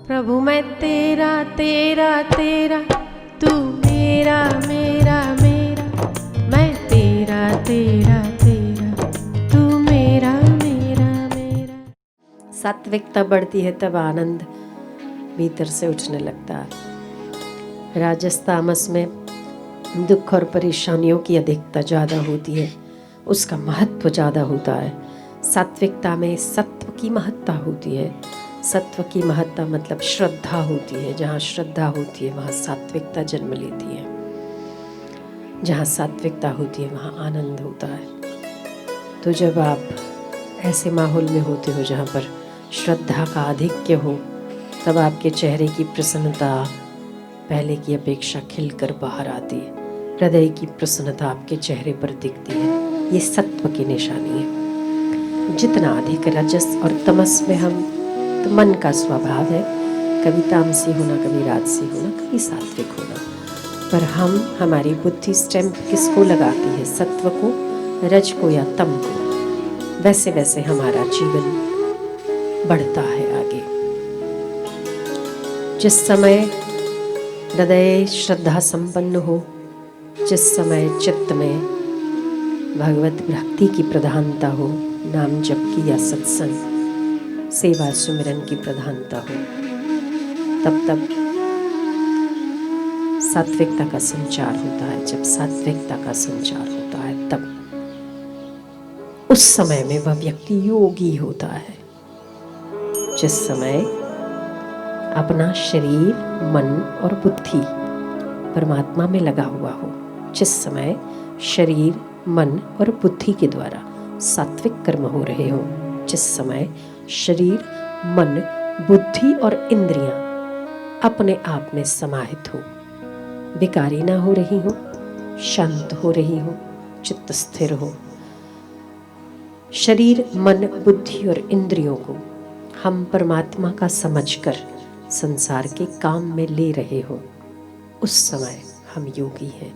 प्रभु मैं तेरा तेरा तेरा, तू मेरा मेरा मेरा, मैं तेरा तेरा तेरा, तू मेरा मेरा मेरा। सात्विकता बढ़ती है तब आनंद भीतर से उठने लगता है। राजस तामस में दुख और परेशानियों की अधिकता ज़्यादा होती है, उसका महत्व ज़्यादा होता है। सात्विकता में सत्व की महत्ता होती है। सत्व की महत्ता मतलब श्रद्धा होती है। जहाँ श्रद्धा होती है वहाँ सात्विकता जन्म लेती है। जहाँ सात्विकता होती है वहाँ आनंद होता है। तो जब आप ऐसे माहौल में होते हो जहाँ पर श्रद्धा का आधिक्य हो, तब आपके चेहरे की प्रसन्नता पहले की अपेक्षा खिलकर बाहर आती है। हृदय की प्रसन्नता आपके चेहरे पर दिखती है। ये सत्व की निशानी है। जितना अधिक रजस और तमस में हम, तो मन का स्वभाव है कभी तामसी होना, कभी राजसी होना, कभी सात्विक होना, पर हमारी बुद्धि स्टैम्प किसको लगाती है, सत्व को, रज को या तम को। वैसे वैसे हमारा जीवन बढ़ता है आगे। जिस समय हृदय श्रद्धा संपन्न हो, जिस समय चित्त में भगवत भक्ति की प्रधानता हो, नाम जप की या सत्संग सेवा सुमिरन की प्रधानता हो, तब सात्विकता का संचार होता है। जब सात्विकता का संचार होता है तब उस समय में वह व्यक्ति योगी होता है। जिस समय अपना शरीर, मन और बुद्धि परमात्मा में लगा हुआ हो, जिस समय शरीर, मन और बुद्धि के द्वारा सात्विक कर्म हो रहे हो, जिस समय शरीर, मन, बुद्धि और इंद्रियां अपने आप में समाहित हो, विकारी ना हो रही हो, शांत हो रही हो, चित्त स्थिर हो, शरीर, मन, बुद्धि और इंद्रियों को हम परमात्मा का समझकर संसार के काम में ले रहे हो, उस समय हम योगी हैं।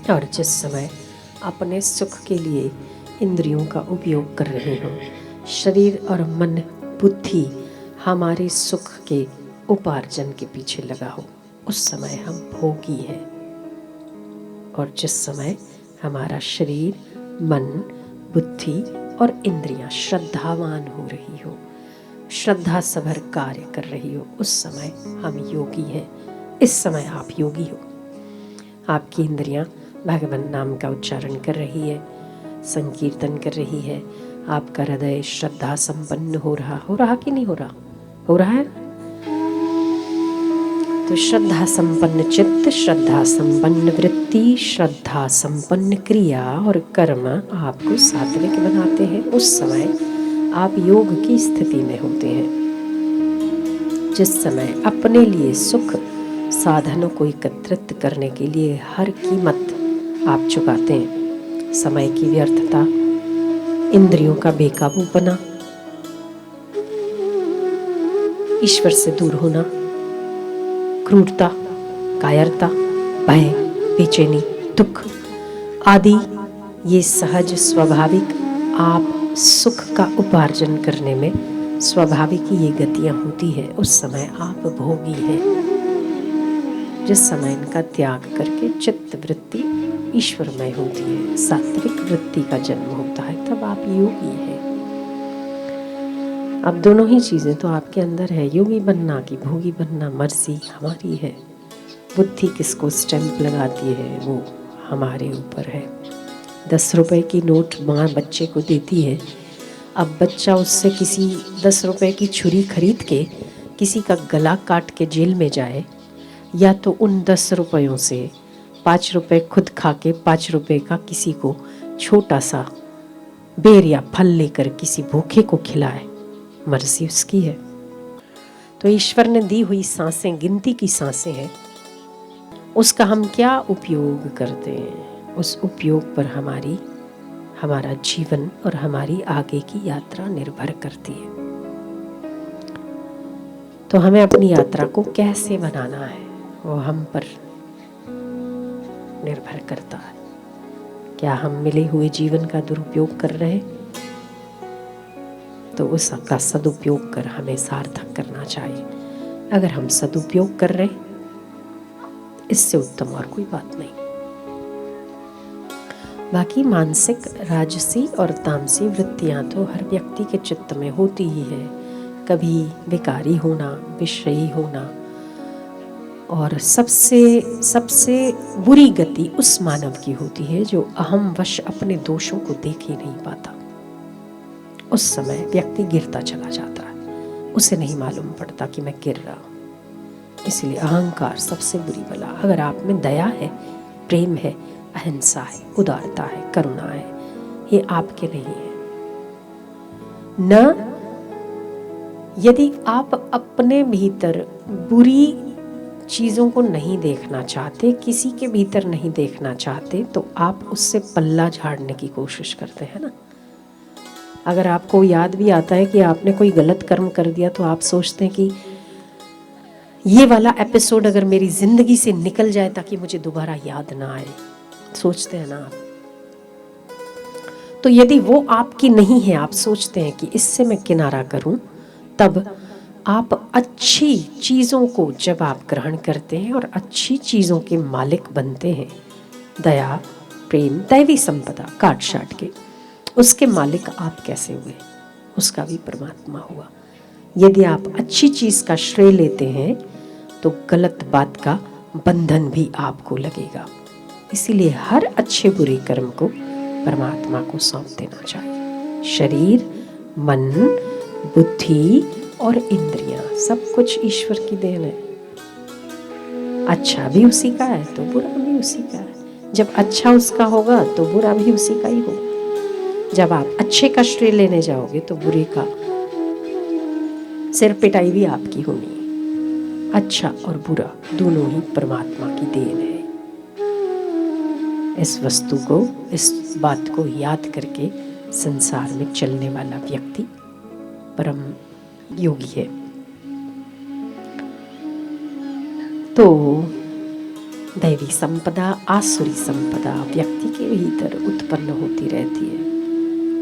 और जिस समय अपने सुख के लिए इंद्रियों का उपयोग कर रहे हो, शरीर और मन, बुद्धि हमारे सुख के उपार्जन के पीछे लगा हो, उस समय हम भोगी हैं। और जिस समय हमारा शरीर, मन, बुद्धि और इंद्रियां श्रद्धावान हो रही हो, श्रद्धा सभर कार्य कर रही हो, उस समय हम योगी हैं। इस समय आप योगी हो। आपकी इंद्रियां भगवान नाम का उच्चारण कर रही है, संकीर्तन कर रही है, आपका हृदय श्रद्धा संपन्न हो रहा कि नहीं हो रहा? हो रहा है। तो श्रद्धा संपन्न चित्त, श्रद्धा संपन्न वृत्ति, श्रद्धा संपन्न क्रिया और कर्म आपको सात्विक बनाते हैं। उस समय आप योग की स्थिति में होते हैं। जिस समय अपने लिए सुख साधनों को एकत्रित करने के लिए हर कीमत आप चुकाते हैं, समय की व्यर्थता, इंद्रियों का बेकाबूपना, ईश्वर से दूर होना, क्रूरता, कायरता, भय, बेचैनी, दुख आदि, ये सहज स्वाभाविक आप सुख का उपार्जन करने में स्वाभाविक ही ये गतियां होती है। उस समय आप भोगी हैं। जिस समय इनका त्याग करके चित्त वृत्ति ईश्वरमय होती है, सात्विक वृत्ति का जन्म होता है, तब आप योगी हैं। अब दोनों ही चीजें तो आपके अंदर है। योगी बनना कि भोगी बनना मर्जी हमारी है। बुद्धि किसको स्टैंप लगाती है वो हमारे ऊपर है। 10 रुपए की नोट माँ बच्चे को देती है। अब बच्चा उससे किसी 10 रुपए की छुरी खरीद के किसी का गला काट के जेल में जाए, या तो उन 10 रुपयों से 5 रुपए खुद खा के 5 रुपए का किसी को छोटा सा बेर या फल लेकर किसी भूखे को खिलाए, मर्जी उसकी है। तो ईश्वर ने दी हुई सांसें गिनती की सांसें हैं, उसका हम क्या उपयोग करते हैं, उस उपयोग पर हमारा जीवन और हमारी आगे की यात्रा निर्भर करती है। तो हमें अपनी यात्रा को कैसे बनाना है वो हम पर निर्भर करता है। क्या हम मिले हुए जीवन का दुरुपयोग कर रहे हैं? तो उसका सदुपयोग कर हमें सार्थक करना चाहिए। अगर हम सदुपयोग कर रहे हैं, इससे उत्तम और कोई बात नहीं। बाकी मानसिक, राजसी और तामसी वृत्तियां तो हर व्यक्ति के चित्त में होती ही है। कभी विकारी होना, विषयी होना, और सबसे बुरी गति उस मानव की होती है जो अहम वश अपने दोषों को देख ही नहीं पाता। उस समय व्यक्ति गिरता चला जाता है, उसे नहीं मालूम पड़ता कि मैं गिर रहा हूँ। इसलिए अहंकार सबसे बुरी बला। अगर आप में दया है, प्रेम है, अहिंसा है, उदारता है, करुणा है, ये आपके नहीं है। न यदि आप अपने भीतर बुरी चीज़ों को नहीं देखना चाहते, किसी के भीतर नहीं देखना चाहते, तो आप उससे पल्ला झाड़ने की कोशिश करते हैं ना। अगर आपको याद भी आता है कि आपने कोई गलत कर्म कर दिया, तो आप सोचते हैं कि ये वाला एपिसोड अगर मेरी जिंदगी से निकल जाए ताकि मुझे दोबारा याद ना आए, सोचते हैं ना आप। तो यदि वो आपकी नहीं है, आप सोचते हैं कि इससे मैं किनारा करूं, तब आप अच्छी चीज़ों को जब आप ग्रहण करते हैं और अच्छी चीज़ों के मालिक बनते हैं, दया, प्रेम, दैवी संपदा काट छाट के, उसके मालिक आप कैसे हुए? उसका भी परमात्मा हुआ। यदि आप अच्छी चीज़ का श्रेय लेते हैं तो गलत बात का बंधन भी आपको लगेगा। इसीलिए हर अच्छे बुरे कर्म को परमात्मा को सौंप देना चाहिए। शरीर, मन, बुद्धि और इंद्रियां, सब कुछ ईश्वर की देन है। अच्छा भी उसी का है तो बुरा भी उसी का है। जब अच्छा उसका होगा तो बुरा भी उसी का ही होगा। जब आप अच्छे का श्रेय लेने जाओगे तो बुरे का सिर पिटाई भी आपकी होनी है। अच्छा और बुरा दोनों ही परमात्मा की देन है। इस वस्तु को, इस बात को याद करके संसार में चलने वाला व्यक्ति परम योगी है। तो दैवी संपदा, आसुरी संपदा व्यक्ति के भीतर उत्पन्न होती रहती है।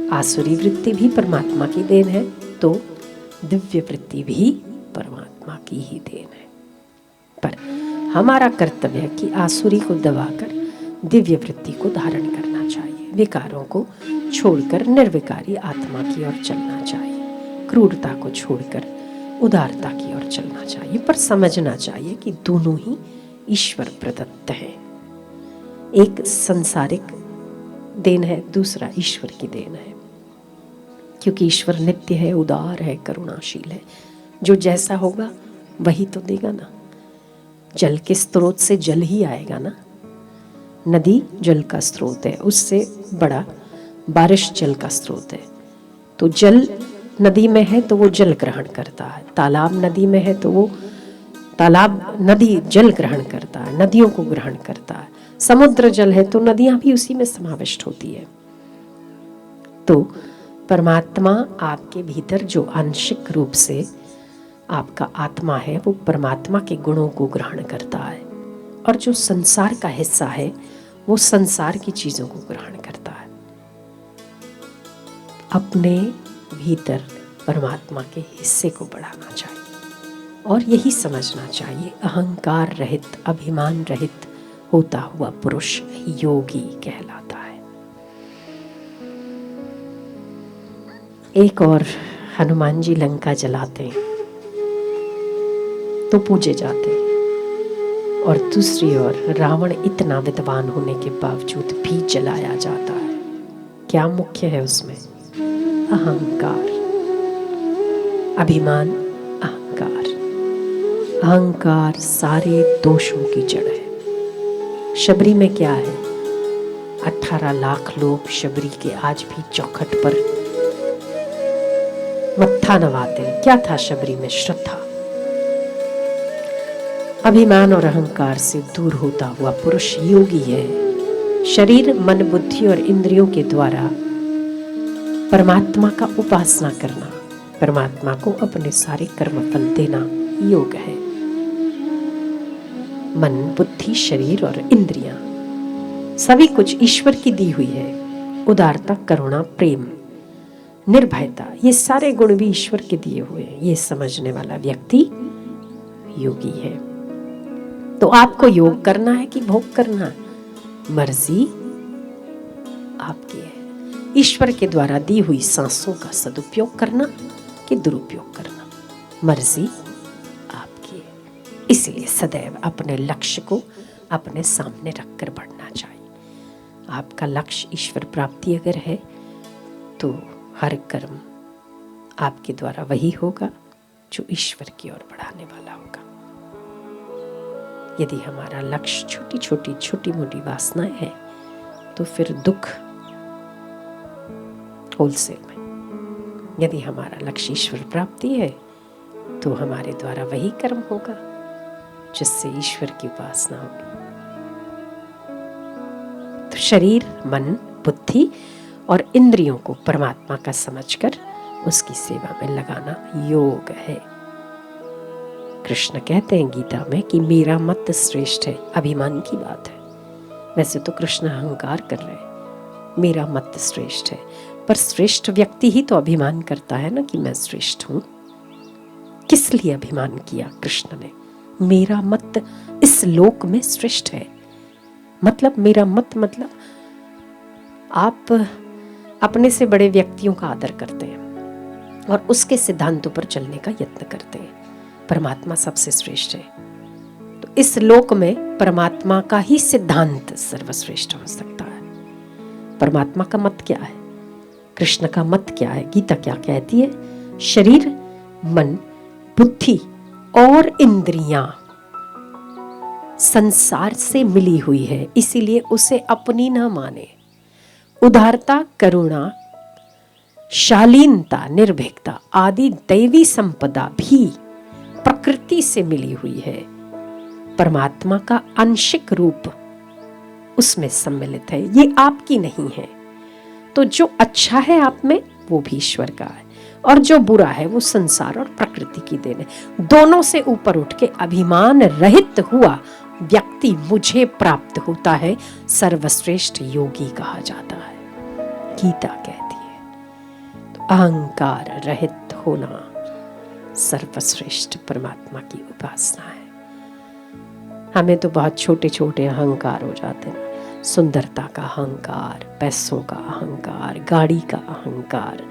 आसुरी वृत्ति भी परमात्मा की देन है, तो दिव्य वृत्ति भी परमात्मा की ही देन है। पर हमारा कर्तव्य है कि आसुरी को दबाकर दिव्य वृत्ति को धारण करना चाहिए। विकारों को छोड़कर निर्विकारी आत्मा की ओर चलना चाहिए। क्रूरता को छोड़कर उदारता की ओर चलना चाहिए। पर समझना चाहिए कि दोनों ही ईश्वर प्रदत्त हैं। एक सांसारिक देन है, दूसरा ईश्वर की देन है। क्योंकि ईश्वर नित्य है, उदार है, करुणाशील है। जो जैसा होगा वही तो देगा ना। जल के स्रोत से जल ही आएगा ना। नदी जल का स्रोत है, उससे बड़ा बारिश जल का स्रोत है। तो जल नदी में है तो वो जल ग्रहण करता है। तालाब नदी में है तो वो तालाब, नदी जल ग्रहण करता है, नदियों को ग्रहण करता है। समुद्र जल है तो नदियां भी उसी में समाविष्ट होती है। तो परमात्मा आपके भीतर जो आंशिक रूप से आपका आत्मा है, वो परमात्मा के गुणों को ग्रहण करता है। और जो संसार का हिस्सा है, वो संसार की चीजों को ग्रहण करता है। अपने भीतर परमात्मा के हिस्से को बढ़ाना चाहिए और यही समझना चाहिए। अहंकार रहित, अभिमान रहित होता हुआ पुरुष योगी कहलाता है। एक और हनुमान जी लंका जलाते तो पूजे जाते, और दूसरी ओर रावण इतना विद्वान होने के बावजूद भी जलाया जाता है। क्या मुख्य है उसमें? अहंकार, अभिमान, अहंकार। अहंकार सारे दोषों की जड़ है। शबरी में क्या है? 18 लाख लोग शबरी के आज भी चौखट पर मत्था नवाते हैं। क्या था शबरी में? श्रद्धा। अभिमान और अहंकार से दूर होता हुआ पुरुष योगी है। शरीर, मन, बुद्धि और इंद्रियों के द्वारा परमात्मा का उपासना करना, परमात्मा को अपने सारे कर्म फल देना योग है। मन, बुद्धि, शरीर और इंद्रियां सभी कुछ ईश्वर की दी हुई है। उदारता, करुणा, प्रेम निर्भयता, ये सारे गुण भी ईश्वर के दिए हुए हैं। ये समझने वाला व्यक्ति योगी है। तो आपको योग करना है कि भोग करना है, मर्जी आपकी है। ईश्वर के द्वारा दी हुई सांसों का सदुपयोग करना कि दुरुपयोग करना, मर्जी आपकी है। इसलिए सदैव अपने लक्ष्य को अपने सामने रखकर बढ़ना चाहिए। आपका लक्ष्य ईश्वर प्राप्ति अगर है तो हर कर्म आपके द्वारा वही होगा जो ईश्वर की ओर बढ़ाने वाला होगा। यदि हमारा लक्ष्य छोटी मोटी वासनाएं हैं तो फिर दुख होलसेल में। यदि हमारा लक्ष्य ईश्वर प्राप्ति है तो हमारे द्वारा वही कर्म होगा जिससे ईश्वर की उपासना होगी। तो शरीर, मन, बुद्धि और इंद्रियों को परमात्मा का समझकर उसकी सेवा में लगाना योग है। कृष्ण कहते हैं गीता में कि मेरा मत श्रेष्ठ है। अभिमान की बात है। वैसे तो कृष्ण अहंकार कर रहे हैं, मेरा मत श्रेष्ठ है, पर श्रेष्ठ व्यक्ति ही तो अभिमान करता है ना कि मैं श्रेष्ठ हूं। किस लिए अभिमान किया कृष्ण ने? मेरा मत इस लोक में श्रेष्ठ है। मतलब मेरा मत मतलब आप अपने से बड़े व्यक्तियों का आदर करते हैं और उसके सिद्धांतों पर चलने का यत्न करते हैं। परमात्मा सबसे श्रेष्ठ है, तो इस लोक में परमात्मा का ही सिद्धांत सर्वश्रेष्ठ हो सकता है। परमात्मा का मत क्या है? कृष्ण का मत क्या है? गीता क्या कहती है? शरीर, मन, बुद्धि और इंद्रियां संसार से मिली हुई है, इसीलिए उसे अपनी न माने। उदारता, करुणा, शालीनता, निर्भीकता आदि दैवी संपदा भी प्रकृति से मिली हुई है। परमात्मा का आंशिक रूप उसमें सम्मिलित है, ये आपकी नहीं है। तो जो अच्छा है आप में वो भी ईश्वर का है, और जो बुरा है वो संसार और प्रकृति की देन है। दोनों से ऊपर उठ के अभिमान रहित हुआ व्यक्ति मुझे प्राप्त होता है, सर्वश्रेष्ठ योगी कहा जाता है। गीता कहती है। तो अहंकार रहित होना सर्वश्रेष्ठ परमात्मा की उपासना है। हमें तो बहुत छोटे छोटे अहंकार हो जाते हैं। सुंदरता का अहंकार, पैसों का अहंकार, गाड़ी का अहंकार,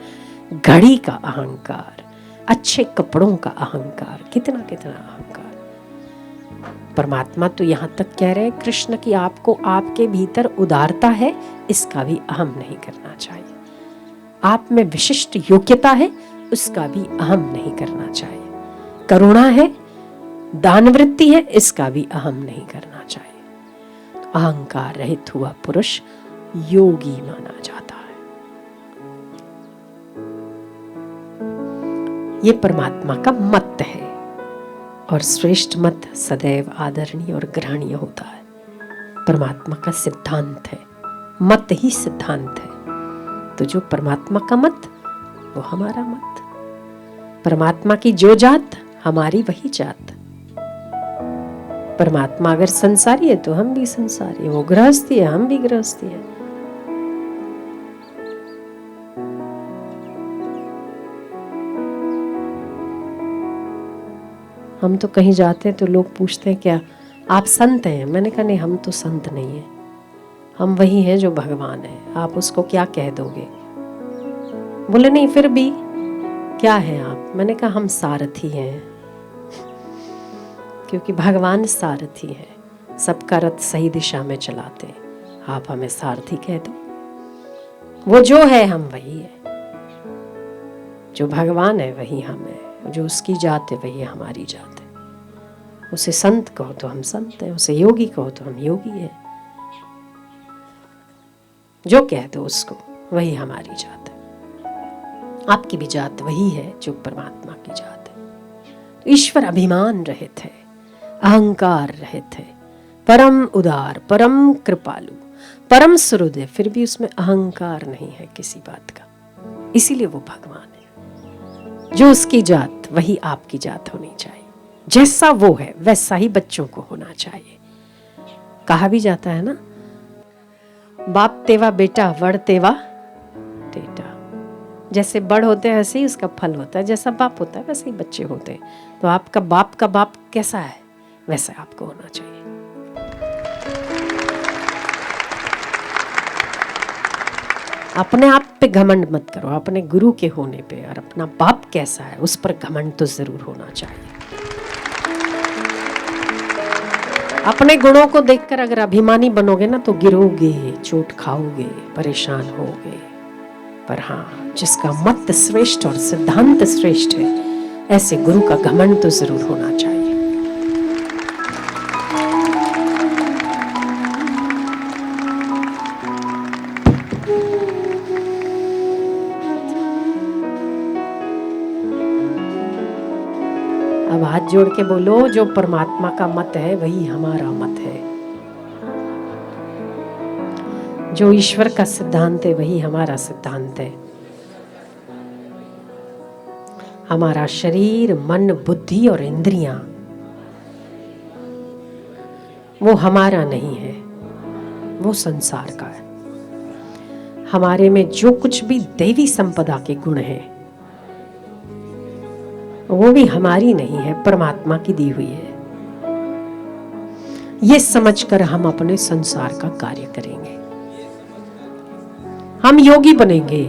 घड़ी का अहंकार, अच्छे कपड़ों का अहंकार, कितना कितना अहंकार। परमात्मा तो यहाँ तक कह रहे हैं कृष्ण की आपको आपके भीतर उदारता है, इसका भी अहम नहीं करना चाहिए। आप में विशिष्ट योग्यता है, उसका भी अहम नहीं करना चाहिए। करुणा है, दानवृत्ति है, इसका भी अहम नहीं करना चाहिए। तो अहंकार रहित हुआ पुरुष योगी माना जाता है। ये परमात्मा का मत है, और श्रेष्ठ मत सदैव आदरणीय और ग्रहणीय होता है। परमात्मा का सिद्धांत है, मत ही सिद्धांत है। तो जो परमात्मा का मत वो हमारा मत। परमात्मा की जो जात हमारी वही जात। परमात्मा अगर संसारी है तो हम भी संसारी है, वो गृहस्थी है हम भी गृहस्थी है। हम तो कहीं जाते हैं तो लोग पूछते हैं क्या आप संत हैं? मैंने कहा नहीं, हम तो संत नहीं हैं, हम वही हैं जो भगवान है। आप उसको क्या कह दोगे? बोले नहीं फिर भी क्या है आप? मैंने कहा हम सारथी हैं, क्योंकि भगवान सारथी है, सबका रथ सही दिशा में चलाते हैं। आप हमें सारथी कह दो, वो जो है हम वही है। जो भगवान है वही हम है, जो उसकी जात है वही हमारी जात है। उसे संत कहो तो हम संत हैं, उसे योगी कहो तो हम योगी हैं। जो कह दो उसको वही हमारी जात है। आपकी भी जात वही है जो परमात्मा की जात है। तो ईश्वर अभिमान रहित है, अहंकार रहित है, परम उदार, परम कृपालु, परम सुहृदय, फिर भी उसमें अहंकार नहीं है किसी बात का। इसीलिए वो भगवान है। जो उसकी जात वही आपकी जात होनी चाहिए। जैसा वो है वैसा ही बच्चों को होना चाहिए। कहा भी जाता है ना, बाप तेवा बेटा, वड़ तेवा टेटा। जैसे बड़ होते हैं ऐसे ही उसका फल होता है, जैसा बाप होता है वैसे ही बच्चे होते हैं। तो आपका बाप कैसा है वैसा आपको होना चाहिए। अपने आप पे घमंड मत करो, अपने गुरु के होने पे, और अपना बाप कैसा है उस पर घमंड तो जरूर होना चाहिए। अपने गुणों को देखकर अगर अभिमानी बनोगे ना तो गिरोगे, चोट खाओगे, परेशान होगे। पर हाँ, जिसका मत श्रेष्ठ और सिद्धांत श्रेष्ठ है, ऐसे गुरु का घमंड तो जरूर होना चाहिए। अब हाथ जोड़ के बोलो, जो परमात्मा का मत है वही हमारा मत है। जो ईश्वर का सिद्धांत है वही हमारा सिद्धांत है। हमारा शरीर, मन, बुद्धि और इंद्रियां वो हमारा नहीं है, वो संसार का है। हमारे में जो कुछ भी दैवी संपदा के गुण हैं वो भी हमारी नहीं है, परमात्मा की दी हुई है। ये समझकर हम अपने संसार का कार्य करेंगे। हम योगी बनेंगे,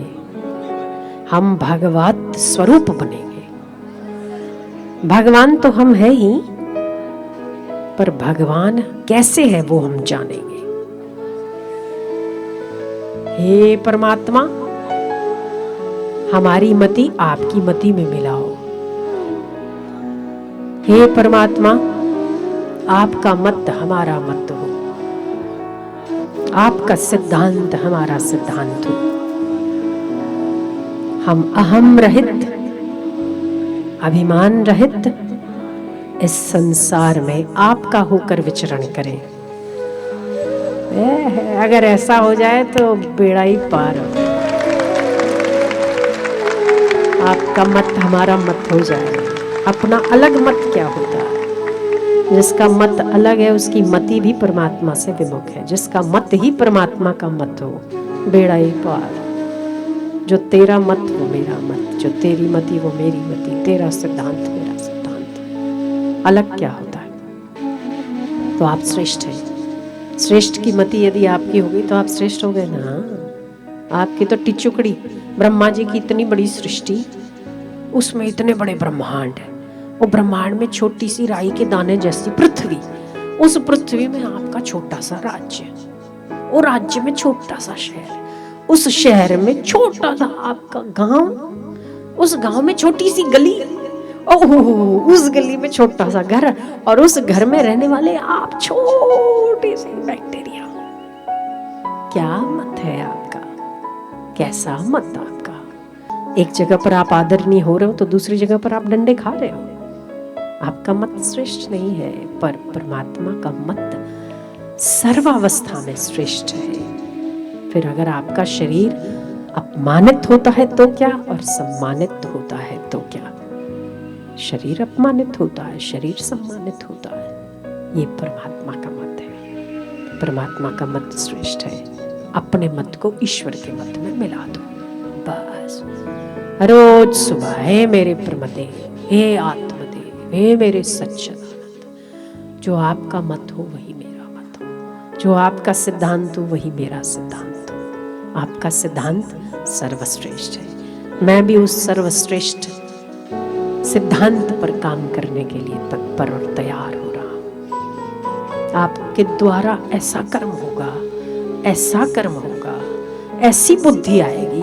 हम भगवत स्वरूप बनेंगे। भगवान तो हम हैं ही, पर भगवान कैसे है वो हम जानेंगे। हे परमात्मा, हमारी मति आपकी मति में मिलाओ। हे परमात्मा, आपका मत हमारा मत हो, आपका सिद्धांत हमारा सिद्धांत हो। हम अहम रहित, अभिमान रहित इस संसार में आपका होकर विचरण करें। अगर ऐसा हो जाए तो बेड़ा ही पार हो। आपका मत हमारा मत हो जाए। अपना अलग मत क्या होता है? जिसका मत अलग है उसकी मति भी परमात्मा से विमुख है। जिसका मत ही परमात्मा का मत हो, बेड़ा ही पार। जो तेरा मत वो मेरा मत, जो तेरी मति वो मेरी मति, तेरा सिद्धांत मेरा सिद्धांत। अलग क्या होता है? तो आप श्रेष्ठ हैं। श्रेष्ठ की मति यदि आपकी होगी तो आप श्रेष्ठ हो गए ना। आपकी तो टिचुकड़ी, ब्रह्मा जी की इतनी बड़ी सृष्टि, उसमें इतने बड़े ब्रह्मांड है। वो ब्रह्मांड में छोटी सी राई के दाने जैसी पृथ्वी, उस पृथ्वी में आपका छोटा सा राज्य, वो राज्य में छोटा सा शहर, उस शहर में छोटा सा आपका गांव, उस गांव में छोटी सी गली, ओह उस गली में छोटा सा घर, और उस घर में रहने वाले आप छोटे से बैक्टीरिया। क्या मत है आपका? कैसा मत आपका? एक जगह पर आप आदरणीय हो रहे हो तो दूसरी जगह पर आप डंडे खा रहे हो। आपका मत श्रेष्ठ नहीं है, पर परमात्मा का मत सर्वावस्था में श्रेष्ठ है। फिर अगर आपका शरीर अपमानित होता है तो क्या, और सम्मानित होता है तो क्या? शरीर अपमानित होता है, शरीर सम्मानित होता है। ये परमात्मा का मत है। परमात्मा का मत श्रेष्ठ है। अपने मत को ईश्वर के मत में मिला दो बस। रोज सुबह, हे मेरे प्रमदेव, हे आत्मदेव, हे मेरे सच्चिदानंद, जो आपका मत हो वही मेरा मत हो, जो आपका सिद्धांत हो वही मेरा सिद्धांत हो। आपका सिद्धांत सर्वश्रेष्ठ है। मैं भी उस सर्वश्रेष्ठ सिद्धांत पर काम करने के लिए तत्पर और तैयार हो रहा हूं। आपके द्वारा ऐसा कर्म होगा, ऐसा कर्म होगा, ऐसी बुद्धि आएगी,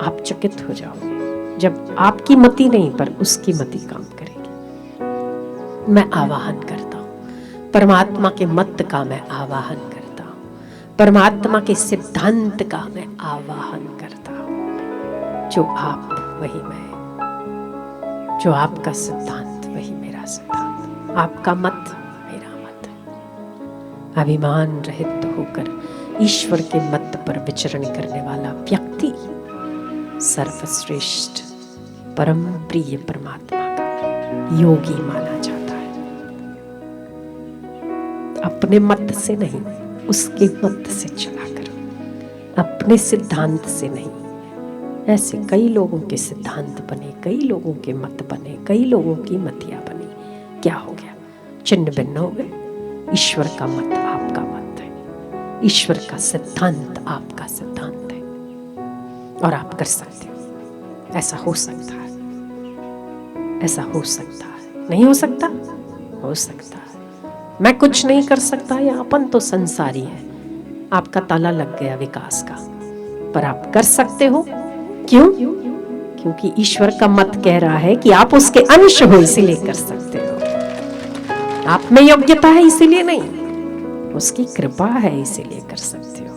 आप चकित हो जाओगे। जब आपकी मति नहीं पर उसकी मति काम करेगी। मैं आवाहन करता हूं, परमात्मा के मत का मैं आवाहन करता हूं, परमात्मा के सिद्धांत का मैं आवाहन करता हूं। जो आप वही मैं, जो आपका सिद्धांत वही मेरा सिद्धांत, आपका मत मेरा मत। अभिमान रहित होकर ईश्वर के मत पर विचरण करने वाला व्यक्ति सर्वश्रेष्ठ परम प्रिय परमात्मा का योगी माना जाता है। अपने मत से नहीं, उसके मत से चला करो। अपने सिद्धांत से नहीं, ऐसे कई लोगों के सिद्धांत बने, कई लोगों के मत बने, कई लोगों की मतियां बनी। क्या हो गया? चिन्ह भिन्न हो गए। ईश्वर का मत आपका मत है, ईश्वर का सिद्धांत आपका सिद्धांत है, और आप कर सकते हो। ऐसा हो सकता है, ऐसा हो सकता है। नहीं हो सकता? हो सकता है। मैं कुछ नहीं कर सकता या अपन तो संसारी है, आपका ताला लग गया विकास का, पर आप कर सकते हो। क्यों? क्योंकि ईश्वर का मत कह रहा है कि आप उसके अंश हो, इसीलिए कर सकते हो। आप में योग्यता है इसीलिए नहीं, उसकी कृपा है इसीलिए कर सकते हो।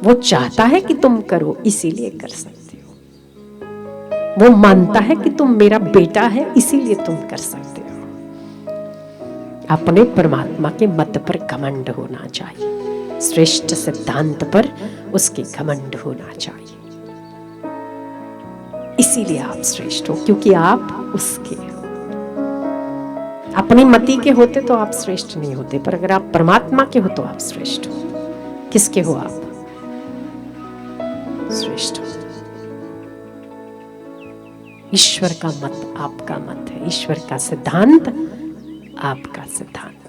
वो चाहता है कि तुम करो इसीलिए कर सकते हो। वो मानता है कि तुम मेरा बेटा है इसीलिए तुम कर सकते हो। अपने परमात्मा के मत पर घमंड होना चाहिए, श्रेष्ठ सिद्धांत पर उसके घमंड होना चाहिए। इसीलिए आप श्रेष्ठ हो, क्योंकि आप उसके हो। अपनी मति के होते तो आप श्रेष्ठ नहीं होते, पर अगर आप परमात्मा के हो तो आप श्रेष्ठ हो। किसके हो आप? श्रेष्ठ हो। ईश्वर का मत आपका मत है, ईश्वर का सिद्धांत आपका सिद्धांत।